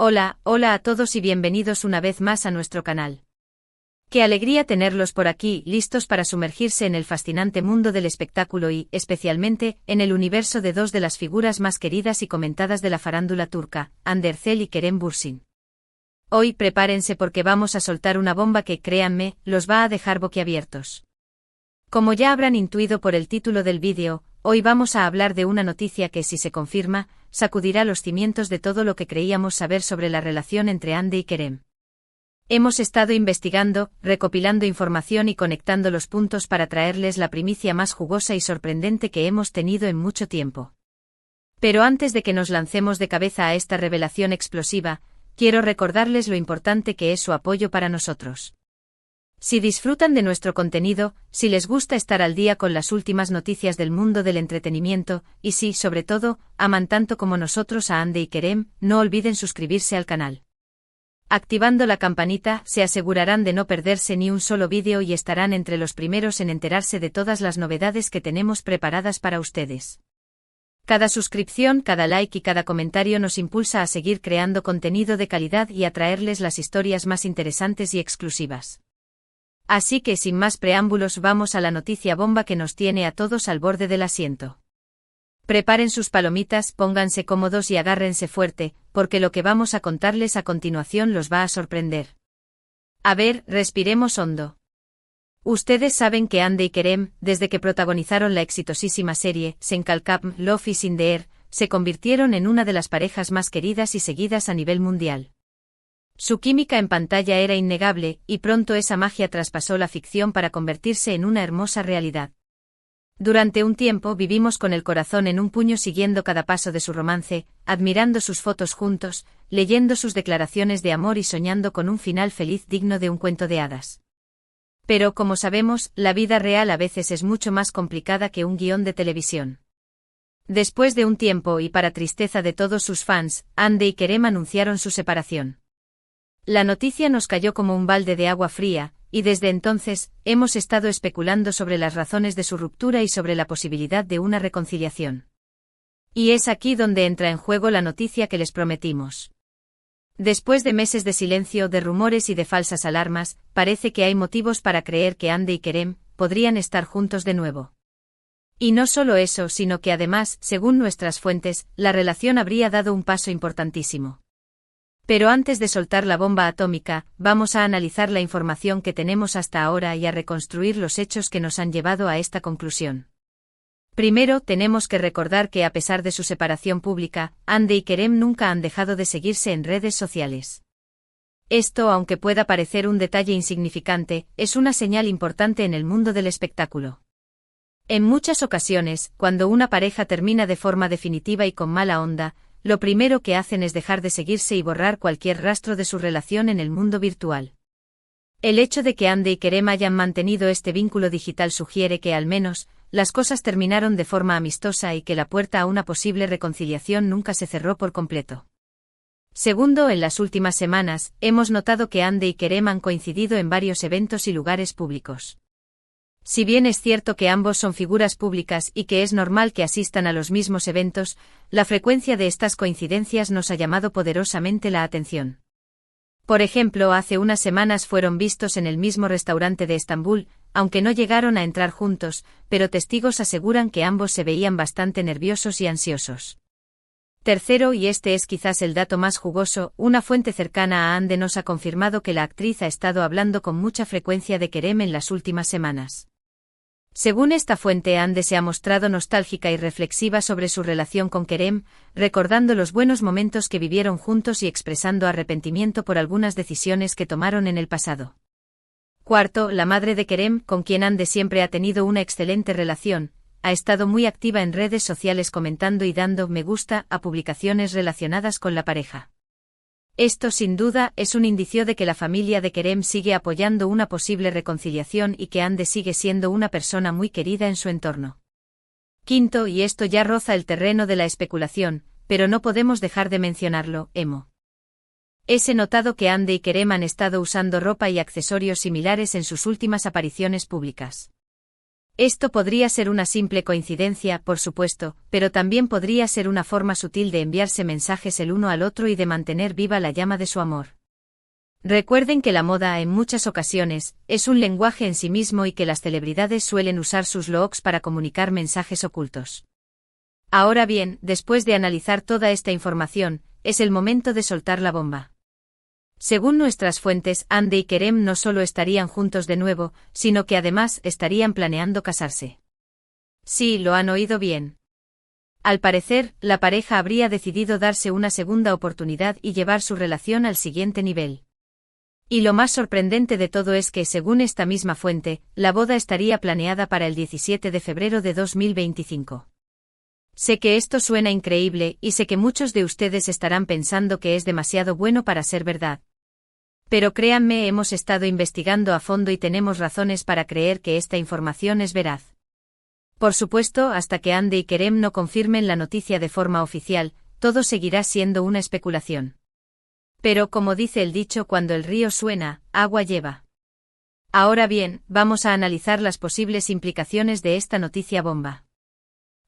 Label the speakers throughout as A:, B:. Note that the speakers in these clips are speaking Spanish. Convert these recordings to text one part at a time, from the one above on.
A: Hola a todos y bienvenidos una vez más a nuestro canal. Qué alegría tenerlos por aquí, listos para sumergirse en el fascinante mundo del espectáculo y, especialmente, en el universo de dos de las figuras más queridas y comentadas de la farándula turca, Hande Erçel y Kerem Bürsin. Hoy prepárense porque vamos a soltar una bomba que, créanme, los va a dejar boquiabiertos. Como ya habrán intuido por el título del vídeo, hoy vamos a hablar de una noticia que, si se confirma, sacudirá los cimientos de todo lo que creíamos saber sobre la relación entre Hande y Kerem. Hemos estado investigando, recopilando información y conectando los puntos para traerles la primicia más jugosa y sorprendente que hemos tenido en mucho tiempo. Pero antes de que nos lancemos de cabeza a esta revelación explosiva, quiero recordarles lo importante que es su apoyo para nosotros. Si disfrutan de nuestro contenido, si les gusta estar al día con las últimas noticias del mundo del entretenimiento, y si, sobre todo, aman tanto como nosotros a Hande y Kerem, no olviden suscribirse al canal. Activando la campanita, se asegurarán de no perderse ni un solo vídeo y estarán entre los primeros en enterarse de todas las novedades que tenemos preparadas para ustedes. Cada suscripción, cada like y cada comentario nos impulsa a seguir creando contenido de calidad y a traerles las historias más interesantes y exclusivas. Así que sin más preámbulos vamos a la noticia bomba que nos tiene a todos al borde del asiento. Preparen sus palomitas, pónganse cómodos y agárrense fuerte, porque lo que vamos a contarles a continuación los va a sorprender. A ver, respiremos hondo. Ustedes saben que Hande y Kerem, desde que protagonizaron la exitosísima serie Senkalkam, Love is in the Air, se convirtieron en una de las parejas más queridas y seguidas a nivel mundial. Su química en pantalla era innegable, y pronto esa magia traspasó la ficción para convertirse en una hermosa realidad. Durante un tiempo vivimos con el corazón en un puño siguiendo cada paso de su romance, admirando sus fotos juntos, leyendo sus declaraciones de amor y soñando con un final feliz digno de un cuento de hadas. Pero como sabemos, la vida real a veces es mucho más complicada que un guión de televisión. Después de un tiempo y para tristeza de todos sus fans, Hande y Kerem anunciaron su separación. La noticia nos cayó como un balde de agua fría, y desde entonces, hemos estado especulando sobre las razones de su ruptura y sobre la posibilidad de una reconciliación. Y es aquí donde entra en juego la noticia que les prometimos. Después de meses de silencio, de rumores y de falsas alarmas, parece que hay motivos para creer que Hande y Kerem podrían estar juntos de nuevo. Y no solo eso, sino que además, según nuestras fuentes, la relación habría dado un paso importantísimo. Pero antes de soltar la bomba atómica, vamos a analizar la información que tenemos hasta ahora y a reconstruir los hechos que nos han llevado a esta conclusión. Primero, tenemos que recordar que a pesar de su separación pública, Hande y Kerem nunca han dejado de seguirse en redes sociales. Esto, aunque pueda parecer un detalle insignificante, es una señal importante en el mundo del espectáculo. En muchas ocasiones, cuando una pareja termina de forma definitiva y con mala onda, lo primero que hacen es dejar de seguirse y borrar cualquier rastro de su relación en el mundo virtual. El hecho de que Hande y Kerem hayan mantenido este vínculo digital sugiere que, al menos, las cosas terminaron de forma amistosa y que la puerta a una posible reconciliación nunca se cerró por completo. Segundo, en las últimas semanas, hemos notado que Hande y Kerem han coincidido en varios eventos y lugares públicos. Si bien es cierto que ambos son figuras públicas y que es normal que asistan a los mismos eventos, la frecuencia de estas coincidencias nos ha llamado poderosamente la atención. Por ejemplo, hace unas semanas fueron vistos en el mismo restaurante de Estambul, aunque no llegaron a entrar juntos, pero testigos aseguran que ambos se veían bastante nerviosos y ansiosos. Tercero, y este es quizás el dato más jugoso, una fuente cercana a Hande nos ha confirmado que la actriz ha estado hablando con mucha frecuencia de Kerem en las últimas semanas. Según esta fuente, Hande se ha mostrado nostálgica y reflexiva sobre su relación con Kerem, recordando los buenos momentos que vivieron juntos y expresando arrepentimiento por algunas decisiones que tomaron en el pasado. Cuarto, la madre de Kerem, con quien Hande siempre ha tenido una excelente relación, ha estado muy activa en redes sociales comentando y dando me gusta a publicaciones relacionadas con la pareja. Esto sin duda es un indicio de que la familia de Kerem sigue apoyando una posible reconciliación y que Hande sigue siendo una persona muy querida en su entorno. Quinto, y esto ya roza el terreno de la especulación, pero no podemos dejar de mencionarlo, He notado que Hande y Kerem han estado usando ropa y accesorios similares en sus últimas apariciones públicas. Esto podría ser una simple coincidencia, por supuesto, pero también podría ser una forma sutil de enviarse mensajes el uno al otro y de mantener viva la llama de su amor. Recuerden que la moda, en muchas ocasiones, es un lenguaje en sí mismo y que las celebridades suelen usar sus looks para comunicar mensajes ocultos. Ahora bien, después de analizar toda esta información, es el momento de soltar la bomba. Según nuestras fuentes, Hande y Kerem no solo estarían juntos de nuevo, sino que además estarían planeando casarse. Sí, lo han oído bien. Al parecer, la pareja habría decidido darse una segunda oportunidad y llevar su relación al siguiente nivel. Y lo más sorprendente de todo es que, según esta misma fuente, la boda estaría planeada para el 17 de febrero de 2025. Sé que esto suena increíble y sé que muchos de ustedes estarán pensando que es demasiado bueno para ser verdad. Pero créanme, hemos estado investigando a fondo y tenemos razones para creer que esta información es veraz. Por supuesto, hasta que Hande y Kerem no confirmen la noticia de forma oficial, todo seguirá siendo una especulación. Pero como dice el dicho, cuando el río suena, agua lleva. Ahora bien, vamos a analizar las posibles implicaciones de esta noticia bomba.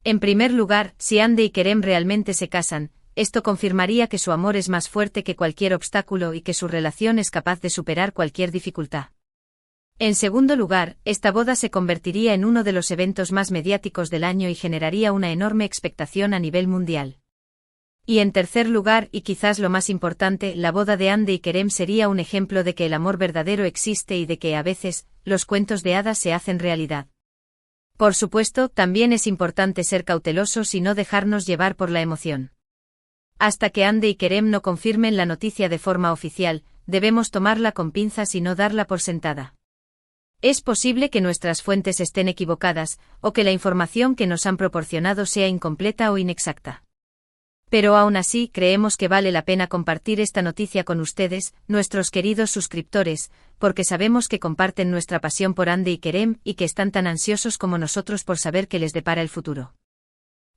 A: En primer lugar, si Hande y Kerem realmente se casan, esto confirmaría que su amor es más fuerte que cualquier obstáculo y que su relación es capaz de superar cualquier dificultad. En segundo lugar, esta boda se convertiría en uno de los eventos más mediáticos del año y generaría una enorme expectación a nivel mundial. Y en tercer lugar, y quizás lo más importante, la boda de Hande y Kerem sería un ejemplo de que el amor verdadero existe y de que, a veces, los cuentos de hadas se hacen realidad. Por supuesto, también es importante ser cautelosos y no dejarnos llevar por la emoción. Hasta que Hande y Kerem no confirmen la noticia de forma oficial, debemos tomarla con pinzas y no darla por sentada. Es posible que nuestras fuentes estén equivocadas, o que la información que nos han proporcionado sea incompleta o inexacta. Pero aún así, creemos que vale la pena compartir esta noticia con ustedes, nuestros queridos suscriptores, porque sabemos que comparten nuestra pasión por Hande y Kerem y que están tan ansiosos como nosotros por saber qué les depara el futuro.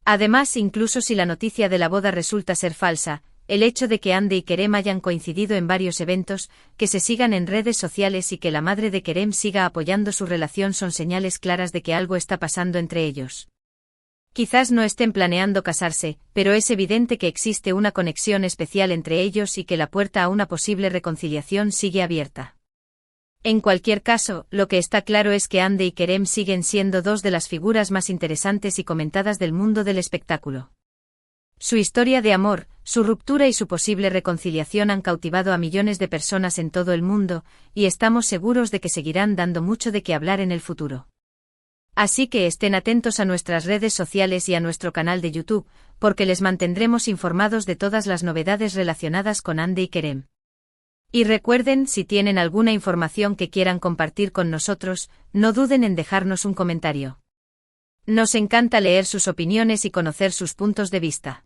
A: Además, incluso si la noticia de la boda resulta ser falsa, el hecho de que Hande y Kerem hayan coincidido en varios eventos, que se sigan en redes sociales y que la madre de Kerem siga apoyando su relación son señales claras de que algo está pasando entre ellos. Quizás no estén planeando casarse, pero es evidente que existe una conexión especial entre ellos y que la puerta a una posible reconciliación sigue abierta. En cualquier caso, lo que está claro es que Hande y Kerem siguen siendo dos de las figuras más interesantes y comentadas del mundo del espectáculo. Su historia de amor, su ruptura y su posible reconciliación han cautivado a millones de personas en todo el mundo, y estamos seguros de que seguirán dando mucho de qué hablar en el futuro. Así que estén atentos a nuestras redes sociales y a nuestro canal de YouTube, porque les mantendremos informados de todas las novedades relacionadas con Hande y Kerem. Y recuerden, si tienen alguna información que quieran compartir con nosotros, no duden en dejarnos un comentario. Nos encanta leer sus opiniones y conocer sus puntos de vista.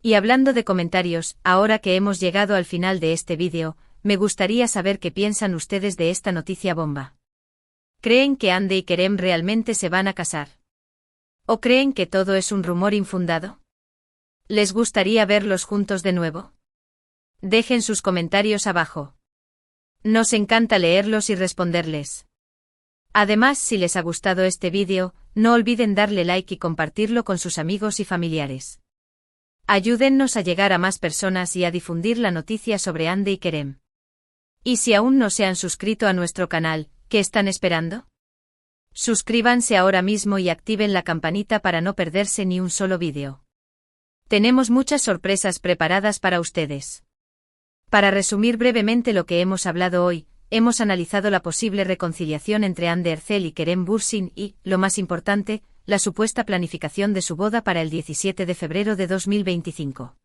A: Y hablando de comentarios, ahora que hemos llegado al final de este vídeo, me gustaría saber qué piensan ustedes de esta noticia bomba. ¿Creen que Hande y Kerem realmente se van a casar? ¿O creen que todo es un rumor infundado? ¿Les gustaría verlos juntos de nuevo? Dejen sus comentarios abajo. Nos encanta leerlos y responderles. Además, si les ha gustado este vídeo, no olviden darle like y compartirlo con sus amigos y familiares. Ayúdennos a llegar a más personas y a difundir la noticia sobre Hande y Kerem. Y si aún no se han suscrito a nuestro canal, ¿qué están esperando? Suscríbanse ahora mismo y activen la campanita para no perderse ni un solo vídeo. Tenemos muchas sorpresas preparadas para ustedes. Para resumir brevemente lo que hemos hablado hoy, hemos analizado la posible reconciliación entre Hande Erçel y Kerem Bürsin y, lo más importante, la supuesta planificación de su boda para el 17 de febrero de 2025.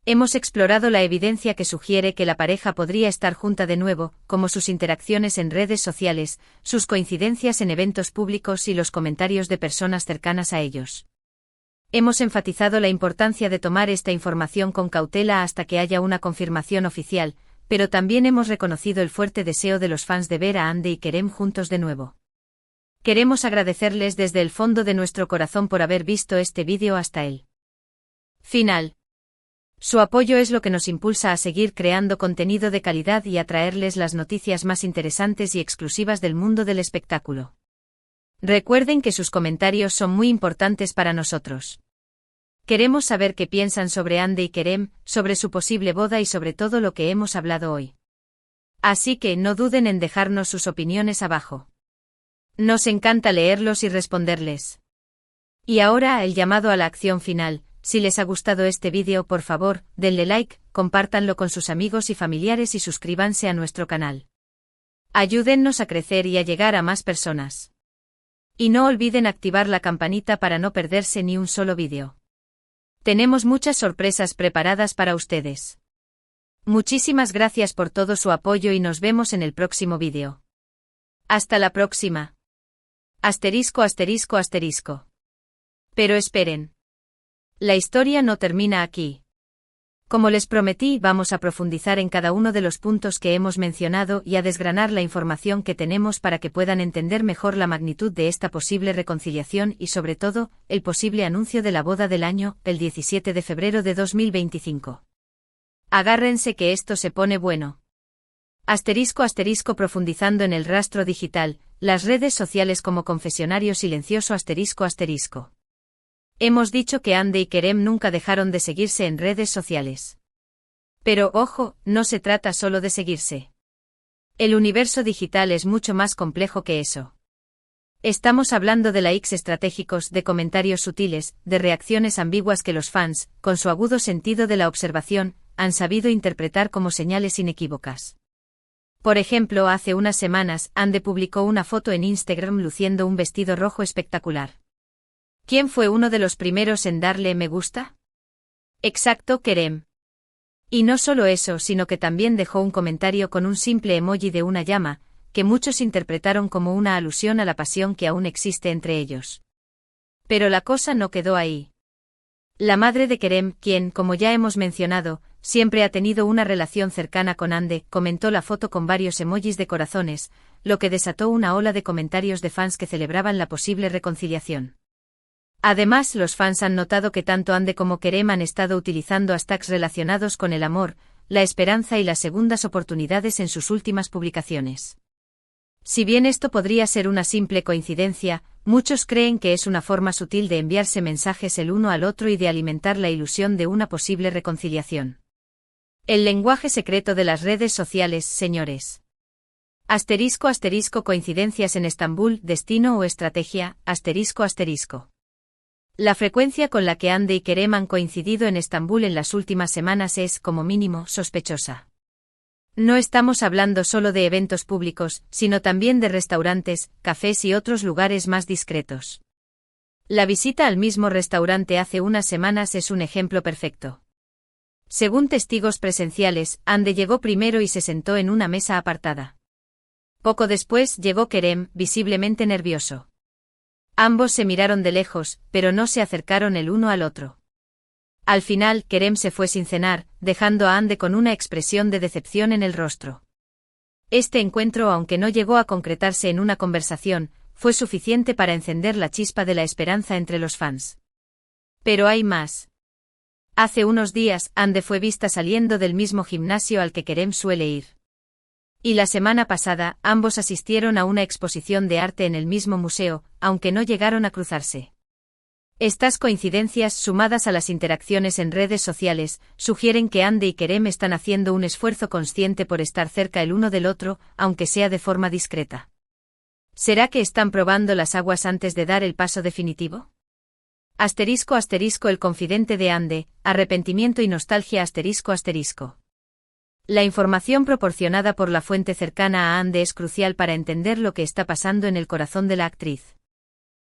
A: Hemos explorado la evidencia que sugiere que la pareja podría estar junta de nuevo, como sus interacciones en redes sociales, sus coincidencias en eventos públicos y los comentarios de personas cercanas a ellos. Hemos enfatizado la importancia de tomar esta información con cautela hasta que haya una confirmación oficial, pero también hemos reconocido el fuerte deseo de los fans de ver a Hande y Kerem juntos de nuevo. Queremos agradecerles desde el fondo de nuestro corazón por haber visto este vídeo hasta el final. Su apoyo es lo que nos impulsa a seguir creando contenido de calidad y a traerles las noticias más interesantes y exclusivas del mundo del espectáculo. Recuerden que sus comentarios son muy importantes para nosotros. Queremos saber qué piensan sobre Hande y Kerem, sobre su posible boda y sobre todo lo que hemos hablado hoy. Así que no duden en dejarnos sus opiniones abajo. Nos encanta leerlos y responderles. Y ahora el llamado a la acción final. Si les ha gustado este vídeo, por favor, denle like, compártanlo con sus amigos y familiares y suscríbanse a nuestro canal. Ayúdennos a crecer y a llegar a más personas. Y no olviden activar la campanita para no perderse ni un solo vídeo. Tenemos muchas sorpresas preparadas para ustedes. Muchísimas gracias por todo su apoyo y nos vemos en el próximo vídeo. Hasta la próxima. Asterisco, asterisco, asterisco. Pero esperen. La historia no termina aquí. Como les prometí, vamos a profundizar en cada uno de los puntos que hemos mencionado y a desgranar la información que tenemos para que puedan entender mejor la magnitud de esta posible reconciliación y sobre todo, el posible anuncio de la boda del año, el 17 de febrero de 2025. Agárrense que esto se pone bueno. Asterisco, asterisco, profundizando en el rastro digital, las redes sociales como confesionario silencioso, asterisco, asterisco. Hemos dicho que Hande y Kerem nunca dejaron de seguirse en redes sociales. Pero ojo, no se trata solo de seguirse. El universo digital es mucho más complejo que eso. Estamos hablando de likes estratégicos, de comentarios sutiles, de reacciones ambiguas que los fans, con su agudo sentido de la observación, han sabido interpretar como señales inequívocas. Por ejemplo, hace unas semanas, Hande publicó una foto en Instagram luciendo un vestido rojo espectacular. ¿Quién fue uno de los primeros en darle me gusta? Exacto, Kerem. Y no solo eso, sino que también dejó un comentario con un simple emoji de una llama, que muchos interpretaron como una alusión a la pasión que aún existe entre ellos. Pero la cosa no quedó ahí. La madre de Kerem, quien, como ya hemos mencionado, siempre ha tenido una relación cercana con Hande, comentó la foto con varios emojis de corazones, lo que desató una ola de comentarios de fans que celebraban la posible reconciliación. Además, los fans han notado que tanto Hande como Kerem han estado utilizando hashtags relacionados con el amor, la esperanza y las segundas oportunidades en sus últimas publicaciones. Si bien esto podría ser una simple coincidencia, muchos creen que es una forma sutil de enviarse mensajes el uno al otro y de alimentar la ilusión de una posible reconciliación. El lenguaje secreto de las redes sociales, señores. Asterisco, asterisco, coincidencias en Estambul, destino o estrategia, asterisco, asterisco. La frecuencia con la que Hande y Kerem han coincidido en Estambul en las últimas semanas es, como mínimo, sospechosa. No estamos hablando solo de eventos públicos, sino también de restaurantes, cafés y otros lugares más discretos. La visita al mismo restaurante hace unas semanas es un ejemplo perfecto. Según testigos presenciales, Hande llegó primero y se sentó en una mesa apartada. Poco después llegó Kerem, visiblemente nervioso. Ambos se miraron de lejos, pero no se acercaron el uno al otro. Al final, Kerem se fue sin cenar, dejando a Hande con una expresión de decepción en el rostro. Este encuentro, aunque no llegó a concretarse en una conversación, fue suficiente para encender la chispa de la esperanza entre los fans. Pero hay más. Hace unos días, Hande fue vista saliendo del mismo gimnasio al que Kerem suele ir. Y la semana pasada, ambos asistieron a una exposición de arte en el mismo museo, aunque no llegaron a cruzarse. Estas coincidencias, sumadas a las interacciones en redes sociales, sugieren que Hande y Kerem están haciendo un esfuerzo consciente por estar cerca el uno del otro, aunque sea de forma discreta. ¿Será que están probando las aguas antes de dar el paso definitivo? Asterisco, asterisco, el confidente de Hande, arrepentimiento y nostalgia, asterisco, asterisco. La información proporcionada por la fuente cercana a Hande es crucial para entender lo que está pasando en el corazón de la actriz.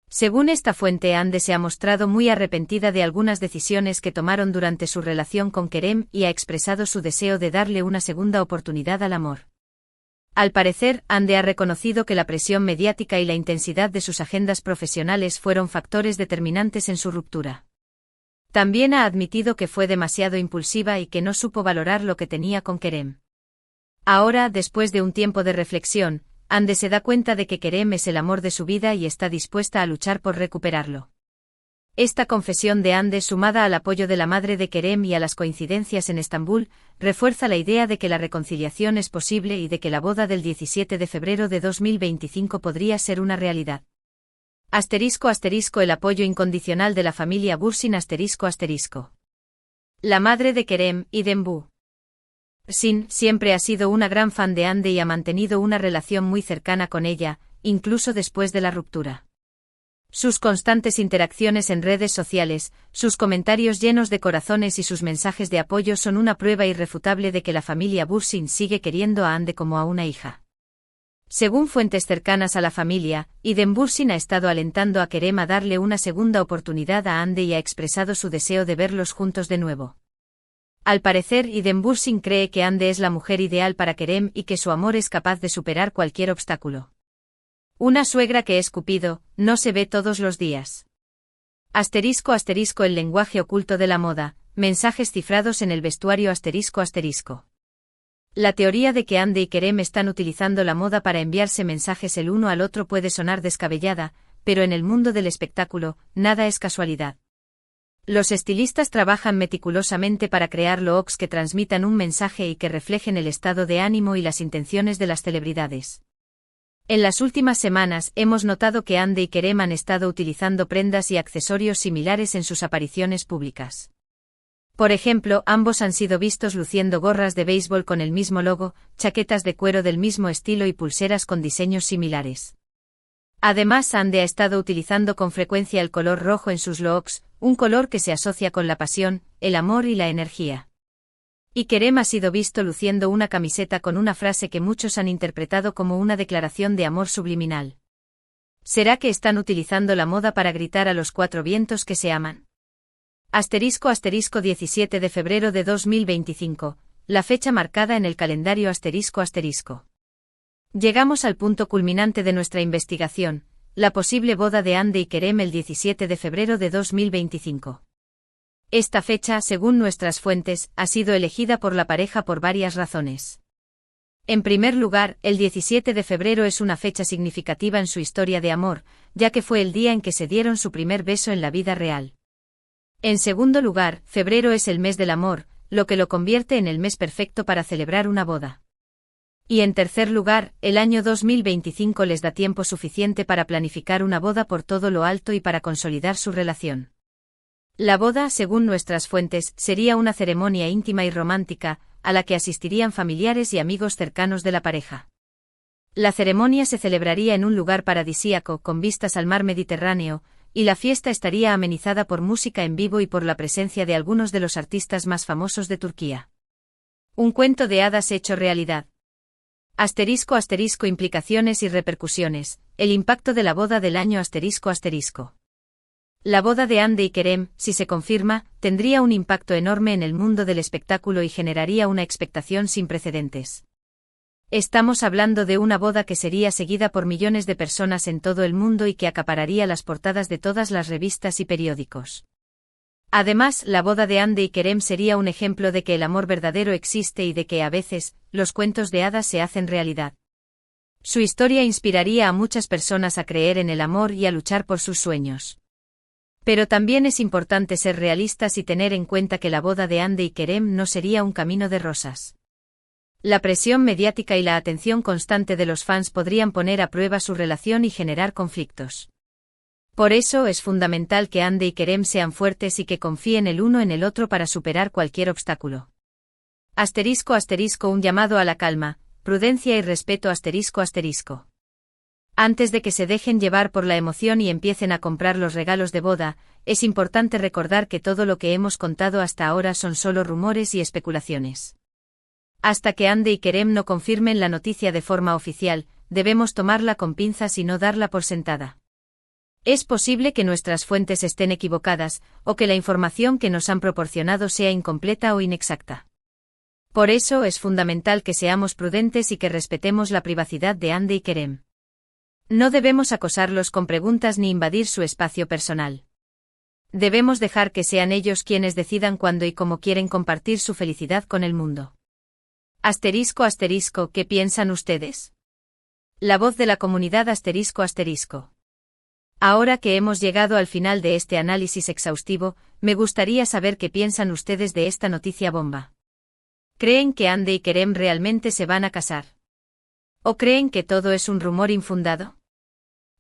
A: Según esta fuente, Hande se ha mostrado muy arrepentida de algunas decisiones que tomaron durante su relación con Kerem y ha expresado su deseo de darle una segunda oportunidad al amor. Al parecer, Hande ha reconocido que la presión mediática y la intensidad de sus agendas profesionales fueron factores determinantes en su ruptura. También ha admitido que fue demasiado impulsiva y que no supo valorar lo que tenía con Kerem. Ahora, después de un tiempo de reflexión, Hande se da cuenta de que Kerem es el amor de su vida y está dispuesta a luchar por recuperarlo. Esta confesión de Hande, sumada al apoyo de la madre de Kerem y a las coincidencias en Estambul, refuerza la idea de que la reconciliación es posible y de que la boda del 17 de febrero de 2025 podría ser una realidad. El apoyo incondicional de la familia Bursin ***. La madre de Kerem, Idembu. Sin, siempre ha sido una gran fan de Hande y ha mantenido una relación muy cercana con ella, incluso después de la ruptura. Sus constantes interacciones en redes sociales, sus comentarios llenos de corazones y sus mensajes de apoyo son una prueba irrefutable de que la familia Bursin sigue queriendo a Hande como a una hija. Según fuentes cercanas a la familia, Idem Bursin ha estado alentando a Kerem a darle una segunda oportunidad a Hande y ha expresado su deseo de verlos juntos de nuevo. Al parecer, Idem Bursin cree que Hande es la mujer ideal para Kerem y que su amor es capaz de superar cualquier obstáculo. Una suegra que es Cupido, no se ve todos los días. ***, el lenguaje oculto de la moda, mensajes cifrados en el vestuario ***. La teoría de que Hande y Kerem están utilizando la moda para enviarse mensajes el uno al otro puede sonar descabellada, pero en el mundo del espectáculo, nada es casualidad. Los estilistas trabajan meticulosamente para crear looks que transmitan un mensaje y que reflejen el estado de ánimo y las intenciones de las celebridades. En las últimas semanas hemos notado que Hande y Kerem han estado utilizando prendas y accesorios similares en sus apariciones públicas. Por ejemplo, ambos han sido vistos luciendo gorras de béisbol con el mismo logo, chaquetas de cuero del mismo estilo y pulseras con diseños similares. Además, Hande ha estado utilizando con frecuencia el color rojo en sus looks, un color que se asocia con la pasión, el amor y la energía. Y Kerem ha sido visto luciendo una camiseta con una frase que muchos han interpretado como una declaración de amor subliminal. ¿Será que están utilizando la moda para gritar a los cuatro vientos que se aman? ***, 17 de febrero de 2025, la fecha marcada en el calendario ***. Llegamos al punto culminante de nuestra investigación, la posible boda de Hande y Kerem el 17 de febrero de 2025. Esta fecha, según nuestras fuentes, ha sido elegida por la pareja por varias razones. En primer lugar, el 17 de febrero es una fecha significativa en su historia de amor, ya que fue el día en que se dieron su primer beso en la vida real. En segundo lugar, febrero es el mes del amor, lo que lo convierte en el mes perfecto para celebrar una boda. Y en tercer lugar, el año 2025 les da tiempo suficiente para planificar una boda por todo lo alto y para consolidar su relación. La boda, según nuestras fuentes, sería una ceremonia íntima y romántica, a la que asistirían familiares y amigos cercanos de la pareja. La ceremonia se celebraría en un lugar paradisíaco con vistas al mar Mediterráneo, y la fiesta estaría amenizada por música en vivo y por la presencia de algunos de los artistas más famosos de Turquía. Un cuento de hadas hecho realidad. ***, implicaciones y repercusiones, el impacto de la boda del año ***. La boda de Hande y Kerem, si se confirma, tendría un impacto enorme en el mundo del espectáculo y generaría una expectación sin precedentes. Estamos hablando de una boda que sería seguida por millones de personas en todo el mundo y que acapararía las portadas de todas las revistas y periódicos. Además, la boda de Hande y Kerem sería un ejemplo de que el amor verdadero existe y de que, a veces, los cuentos de hadas se hacen realidad. Su historia inspiraría a muchas personas a creer en el amor y a luchar por sus sueños. Pero también es importante ser realistas y tener en cuenta que la boda de Hande y Kerem no sería un camino de rosas. La presión mediática y la atención constante de los fans podrían poner a prueba su relación y generar conflictos. Por eso es fundamental que Hande y Kerem sean fuertes y que confíen el uno en el otro para superar cualquier obstáculo. ***, un llamado a la calma, prudencia y respeto ***. Antes de que se dejen llevar por la emoción y empiecen a comprar los regalos de boda, es importante recordar que todo lo que hemos contado hasta ahora son solo rumores y especulaciones. Hasta que Hande y Kerem no confirmen la noticia de forma oficial, debemos tomarla con pinzas y no darla por sentada. Es posible que nuestras fuentes estén equivocadas, o que la información que nos han proporcionado sea incompleta o inexacta. Por eso es fundamental que seamos prudentes y que respetemos la privacidad de Hande y Kerem. No debemos acosarlos con preguntas ni invadir su espacio personal. Debemos dejar que sean ellos quienes decidan cuándo y cómo quieren compartir su felicidad con el mundo. ***, ¿qué piensan ustedes? La voz de la comunidad ***. Ahora que hemos llegado al final de este análisis exhaustivo, me gustaría saber qué piensan ustedes de esta noticia bomba. ¿Creen que Hande y Kerem realmente se van a casar? ¿O creen que todo es un rumor infundado?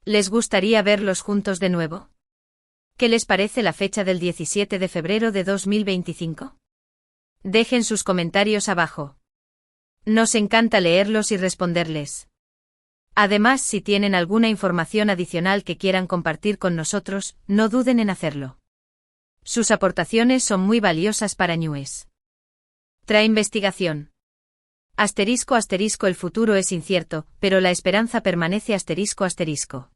A: ¿Les gustaría verlos juntos de nuevo? ¿Qué les parece la fecha del 17 de febrero de 2025? Dejen sus comentarios abajo. Nos encanta leerlos y responderles. Además, si tienen alguna información adicional que quieran compartir con nosotros, no duden en hacerlo. Sus aportaciones son muy valiosas para News. Trae investigación. Asterisco asterisco el futuro es incierto, pero la esperanza permanece asterisco asterisco.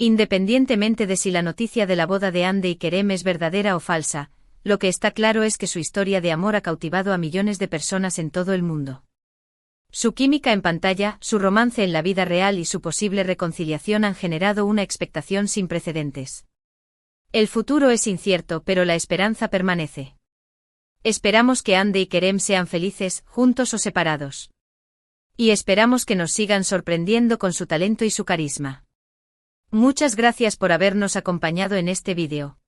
A: Independientemente de si la noticia de la boda de Andy y Kerem es verdadera o falsa, lo que está claro es que su historia de amor ha cautivado a millones de personas en todo el mundo. Su química en pantalla, su romance en la vida real y su posible reconciliación han generado una expectación sin precedentes. El futuro es incierto, pero la esperanza permanece. Esperamos que Andy y Kerem sean felices, juntos o separados. Y esperamos que nos sigan sorprendiendo con su talento y su carisma. Muchas gracias por habernos acompañado en este vídeo.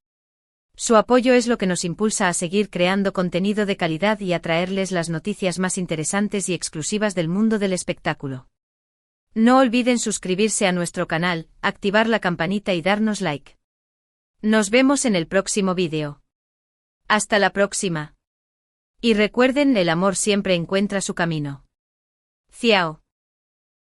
A: Su apoyo es lo que nos impulsa a seguir creando contenido de calidad y a traerles las noticias más interesantes y exclusivas del mundo del espectáculo. No olviden suscribirse a nuestro canal, activar la campanita y darnos like. Nos vemos en el próximo vídeo. Hasta la próxima. Y recuerden, el amor siempre encuentra su camino. Ciao.